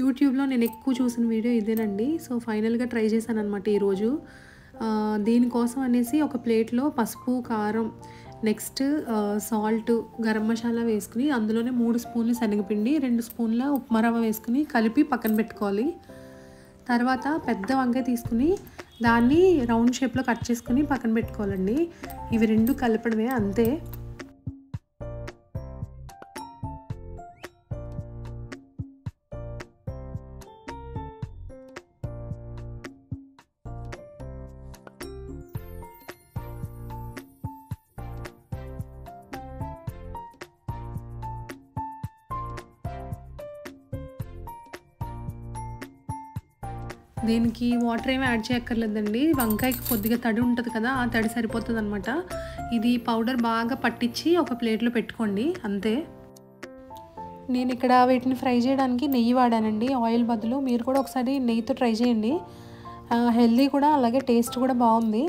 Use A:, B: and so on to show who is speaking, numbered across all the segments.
A: యూట్యూబ్లో నేను ఎక్కువ చూసిన వీడియో ఇదేనండి. సో ఫైనల్గా ట్రై చేశాను అనమాట ఈరోజు. దీనికోసం అనేసి ఒక ప్లేట్లో పసుపు, కారం, నెక్స్ట్ సాల్ట్, గరం మసాలా వేసుకుని అందులోనే 3 స్పూన్లు శనగపిండి, 2 స్పూన్ల ఉప్మా రవ్వ వేసుకుని కలిపి పక్కన పెట్టుకోవాలి. తర్వాత పెద్ద వంకాయ తీసుకుని దాన్ని రౌండ్ షేప్లో కట్ చేసుకుని పక్కన పెట్టుకోవాలండి. ఇవి 2 కలపడమే అంతే. దీనికి వాటర్ ఏమీ యాడ్ చేయక్కర్లేదండి. వంకాయకి కొద్దిగా తడి ఉంటుంది కదా, ఆ తడి సరిపోతుందనమాట. ఇది పౌడర్ బాగా పట్టించి ఒక ప్లేట్లో పెట్టుకోండి అంతే. నేను ఇక్కడ వీటిని ఫ్రై చేయడానికి నెయ్యి వాడానండి, ఆయిల్ బదులు. మీరు కూడా ఒకసారి నెయ్యితో ట్రై చేయండి. హెల్దీ కూడా, అలాగే టేస్ట్ కూడా బాగుంది.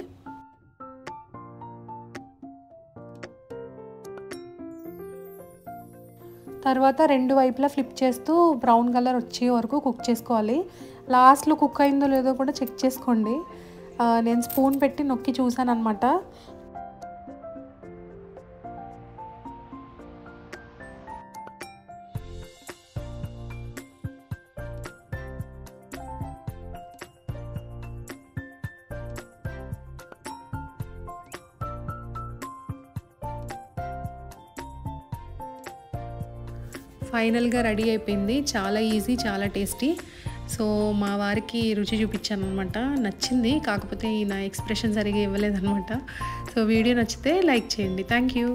A: తర్వాత 2 వైపులా ఫ్లిప్ చేస్తూ బ్రౌన్ కలర్ వచ్చే వరకు కుక్ చేసుకోవాలి. లాస్ట్లో కుక్ అయిందో లేదో కూడా చెక్ చేసుకోండి. నేను స్పూన్ పెట్టి నొక్కి చూసాను అనమాట. ఫైనల్గా రెడీ అయిపోయింది. చాలా ఈజీ, చాలా టేస్టీ. సో మా వారికి రుచి చూపించాను అనమాట. నచ్చింది, కాకపోతే నా ఎక్స్ప్రెషన్ సరిగా ఇవ్వలేదన్నమాట. సో వీడియో నచ్చితే లైక్ చేయండి. Thank you.